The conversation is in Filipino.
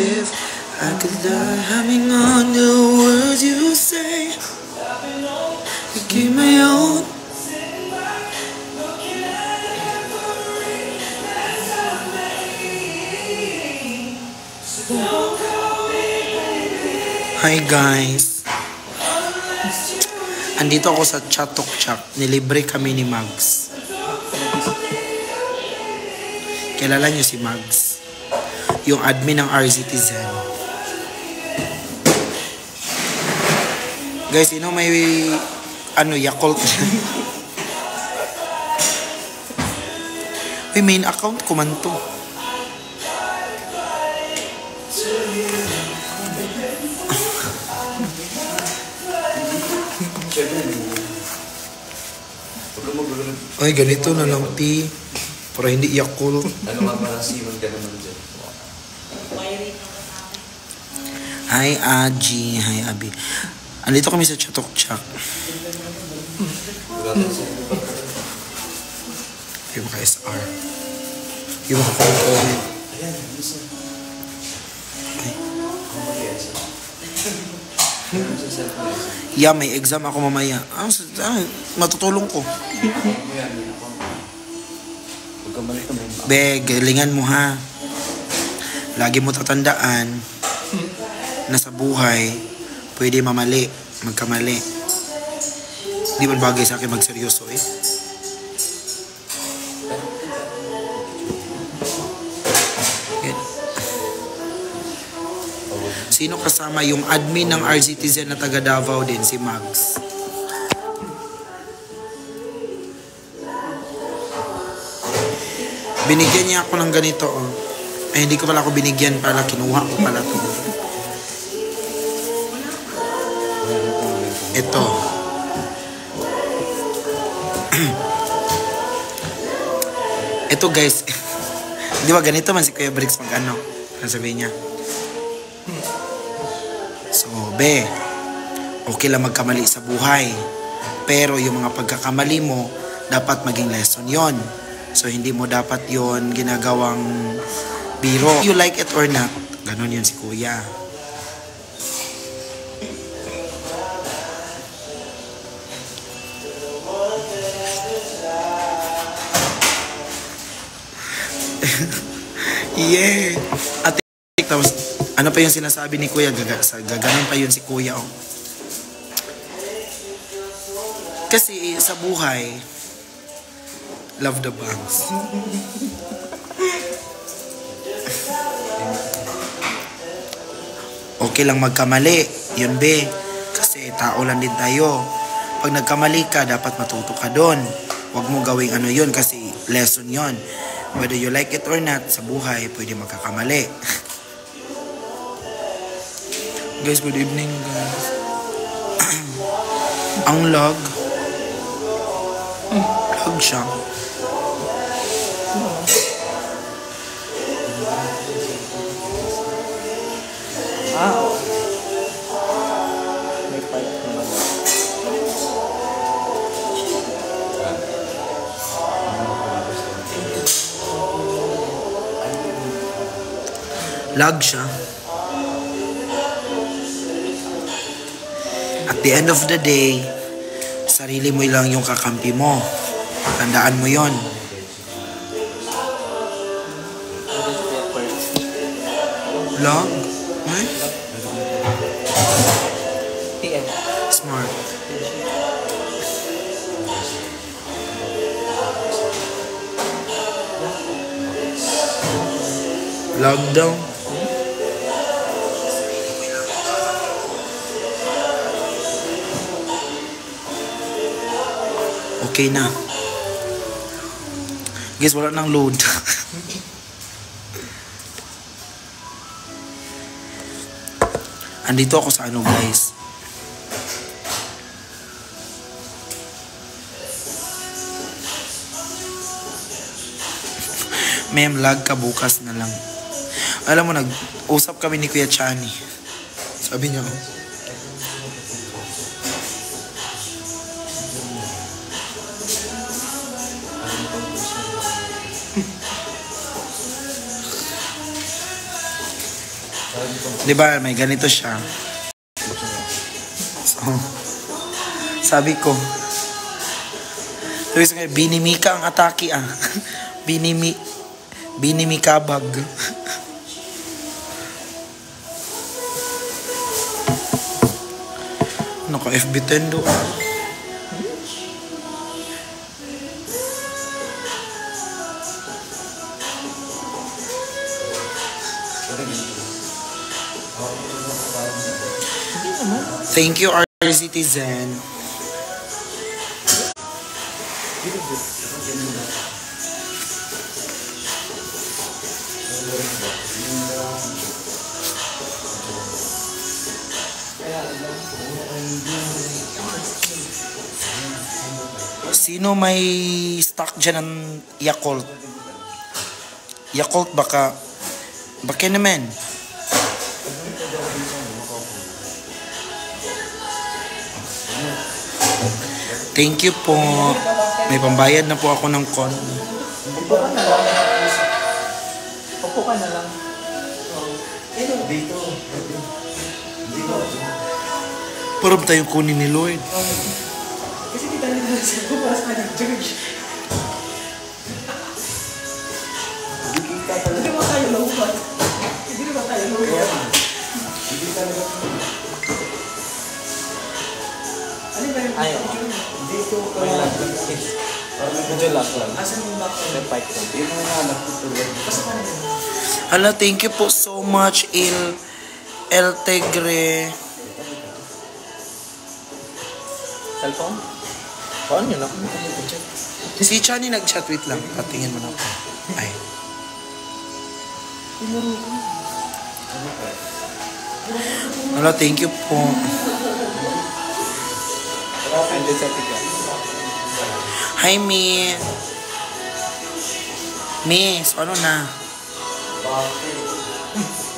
live. I could die having on the words you say. You keep my own. Hi guys. Andito ako sa Chatok Chak. Nilibre kami ni Mags. Kilala niyo si Mags? Yung admin ng RZTZ. Guys, may Yakult. May main account ko man to. Ay, ganito na lang, T. Para hindi Yakult. Ano nga pala siman ka naman dyan? Hi, Aji. Hi, Abi. Andito kami sa Chatok Chak. Yung mga SR. Yung mga comment. Yeah, may exam ako mamaya. Matutulong ko. Be, galingan mo ha. Lagi mo tatandaan na sa buhay pwede mamali, magkamali. Di man bagay sa akin magseryoso eh. Sino kasama? Yung admin ng RZTZ na taga Davao din, si Mags. Binigyan niya ako ng ganito, oh. Ay, hindi ko pala ako binigyan pala. Kinuha ko pala to. Ito. Ito guys. Di ba ganito man si Kuya Briggs mag-ano? Ano sabihin niya? So, be, okay lang magkamali sa buhay. Pero yung mga pagkakamali mo, dapat maging lesson yon. So, hindi mo dapat yon ginagawang biro. You like it or not, ganun yun si Kuya. Yeah. At tapos, ano pa yung sinasabi ni Kuya? Gaganon pa yun si Kuya. Oh. Kasi sa buhay, love the bangs. Okay lang magkamali. Yun be. Kasi tao lang din tayo. Pag nagkamali ka, dapat matuto ka doon. Huwag mo gawing ano yun kasi lesson yun. Whether you like it or not, sa buhay, pwede magkakamali. Guys, good evening guys. Ang lag siya. May part naman. Lag siya. At the end of the day, sarili mo lang yung kakampi mo. Tandaan mo yon. Lag? Eh? PM. Smart. Lag daw. Okay na. Guys, wala nang load. Andito ako sa ano guys. Ma'am, lag ka bukas na lang. Alam mo, nag-usap kami ni Kuya Chani. Sabi niya, Di ba, may ganito siya. So, sabi ko, binimika ang atake ah. Binimikabag. Naka FB Tendo. Thank you, our citizen. Sino may stock dyan ng Yakult? Yakult baka naman. Thank you po. May pambayad na po ako ng con. Upo ka na lang. Upo ka na lang. Dito. Parang tayong kunin ni Lloyd. Kasi di tayo nila sa bukas na nag-George. Hindi naman tayo lahupat. Hindi naman tayo lahupat. Hindi talaga. Ano ba yung Ayaw. Dito ka. May lock lang kiss. Medyo lock lang. Asan yung back? May pipe ko. Yun ang hanap ko tuloy. Basta pa rin. Hala, thank you po so much, El Tegre. Cellphone? Paano yun ako? Si Chani nag-chat, wait lang. Patingin mo na ako. Ay. Hala, thank you po. Andun sa tiga. Hi, Mi. Mi, so ano na? Bakit?